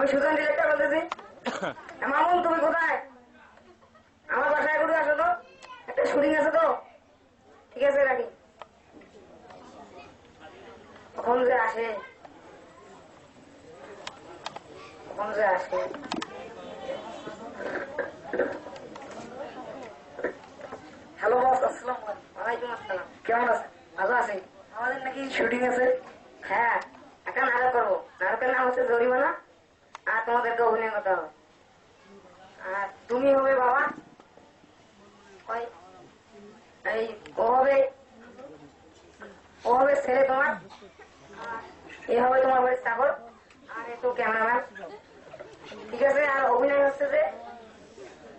আমি সুজন ডিরেক্টর বলতেছি। মামুন তুমি কোথায়? আমার বাসায় ঘুরে আসো তো, একটা শুটিং আছে তো। ঠিক আছে রাখি। কখন যে আসে, কখন যে আসে। হ্যালো বস, আসসালাম ওয়ালাইকুম আসসালাম। কেমন আছেন? ভালো আছি। আমাদের নাকি শুটিং আছে। হ্যাঁ, একটা নাটক করবো। নাটকের নাম হচ্ছে জরিমানা, আর তোমাদেরকে অভিনয় করতে হবে। আর তুমি হবে বাবা, এই ও হবে ছেলে তোমার, এ হবে তোমার বাড়ির চাকর, আর এ তো ক্যামেরাম্যান। ঠিক আছে। আর অভিনয় হচ্ছে যে,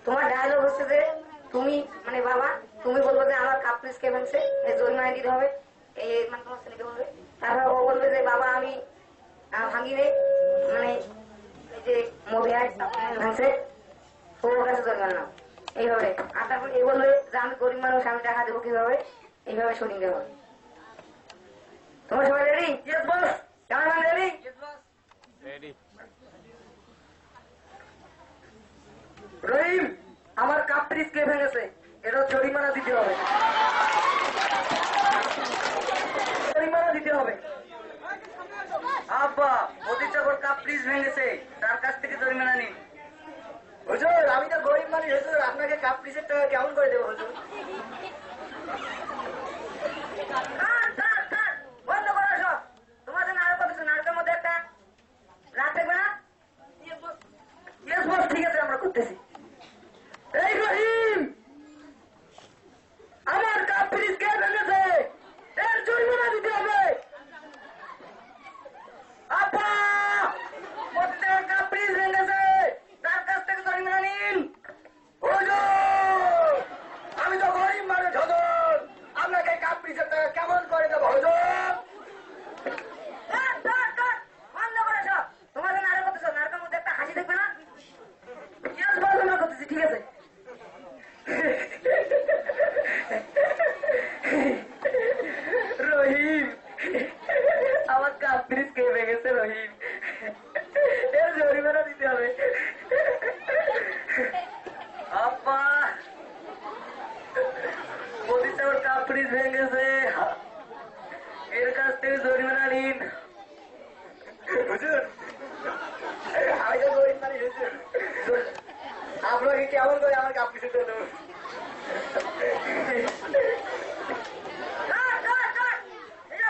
তোমার ডায়লগ হচ্ছে যে, তুমি মানে বাবা, তুমি বলবো যে আমার কাপ প্লিজ কে ভাঙছে, এই জরিমানা দিতে হবে, এই মানে তোমার ছেলেকে বলবে। তারপর ও বলবে যে বাবা আমি ভাঙি রে, মানে এই যে মোবিয়ায় ভাঙছে, ওর কাছে জরিমানা নাও, এইভাবে। আর তারপর এই বলবে যে আমি গরিব মানুষ, আমি টাকা দেবো কিভাবে, এইভাবে শুটিং দেবো। তোমার সবাই ready? Yes boss. Cameraman ready? Yes boss. Ready. Rahim, আমার কাপ প্লিজ কে ভেঙেছে, এটা জরিমানা দিতে হবে। জরিমানা দিতে হবে। আব্বা, মোদি চাকর কাপ প্লিজ ভেঙেছে, তার কাছ থেকে জরিমানা নিন। হুজুর, আমি তো গরিব মানুষ হুজুর, আপনাকে কাপ প্লিজের টাকা কেমন করে দেবো হুজুর? বন্ধ করো সব। তোমাদের নাটক করতেছো, নাটকের মধ্যে একটা রাত থাকবে না? ইয়েস বস, ঠিক আছে আমরা করতেছি। এই রহিম, আমার কাপ প্লিজ কে ভেঙেছে, এর জরিমানা দিতে হবে। আপা, প্রত্যেক কাপ প্লিজ ভেঙেছে, তার কাছ থেকে জরিমানা নিন। হুজুর, আমি তো গরিব মানুষ হুজুর, আপনাকে কাপ প্লিজের টাকা কেমন করে দেবো হুজুর? বন্ধ করে সব। তোমাদের নাটক করতেছো, নাটকের মধ্যে একটা হাসি দেখবে না? ইয়েস বস, আমরা করতেছি। ঠিক আছে। রহিম, আমার কাপ প্লিজ কে ভেঙেছে রহিম, এর জরিমানা দিতে হবে। আপা, মোদিতে ওর কাপ প্লিজ ভেঙেছে, এর কাছ থেকে জরিমানা নিন। হুজুর, আমি তো গরিব মানুষ হুজুর, আপনাকে কেমন করে আমার কাপ প্লিজ দেবো?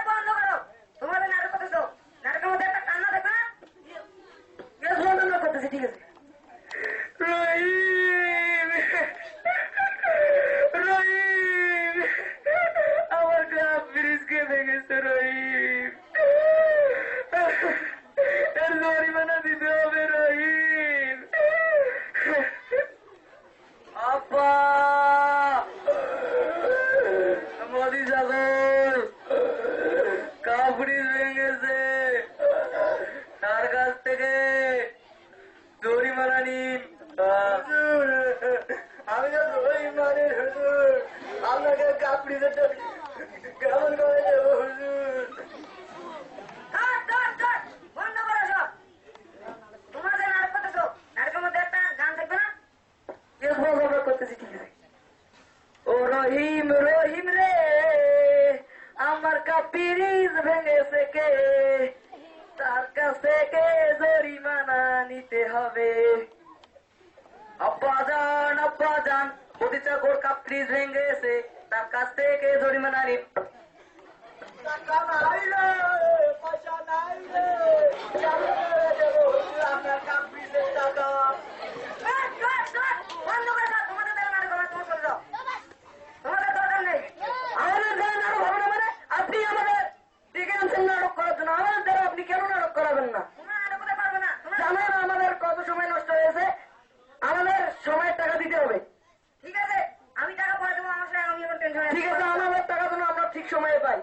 বন্ধ করো। তোমাদের নাটক করতেছো, নাটকের মধ্যে একটা কান্না দেখবে না? ইয়েস বন্ধ আমরা করতেছি। ঠিক আছে। রহিম, রহিম, আমার কাপ প্লিজ কে ভেঙেছে রহিম, এর জরিমানা দিতে হবে রহিম। আপা, মোদি সাগর কাপ প্লিজ ভেঙেছে, তার কাছ থেকে জরিমানা নিন। আমি তো গরিব মানুষ হুজুর, আপনাকে কাপ প্লিজের কেমন করে দেবো হুজুর? বন্ধ করো সব। তোমরা যে নাটক করতেছো, নাটকের মধ্যে একটা গান থাকবে না? ইয়েস বস, আমরা করতেছি। ঠিক আছে। ও রহিম, রহিম রে, আমার কাপ প্লিজ ভেঙেছে কে, তার কাছ থেকে জরিমানা নিতে হবে। আব্বা যান, মোদি চাকর কাপ প্লিজ ভেঙেছে, তার কাছ থেকে জরিমানা নিন। টাকা নাই রে, পয়সা নাই রে, কেমন করে দেবো হুজুর আপনার কাপ প্লিজের টাকা? বন্ধ করে দাও। তোমাদের দ্বারা নাটক হবে, তোমার চলে যাও। তোমাদের দরকার নেই। আমাদের দ্বারা নাটক হবে না মানে? আপনি আমাদের ডেকে আনছেন নাটক করার জন্য, আমাদের দ্বারা আপনি কেন নাটক করাবেন না? তোমরা নাটক করতে পারবে না। জানেন আমাদের কত সময় নষ্ট হয়েছে, আমাদের সময়ের টাকা দিতে হবে। ঠিক আছে, আমি টাকা পরে দেবো, আমার সাথে আমি এখন টেনশন। ঠিক আছে, আমাদের টাকা যেন আমরা ঠিক সময়ে পাই।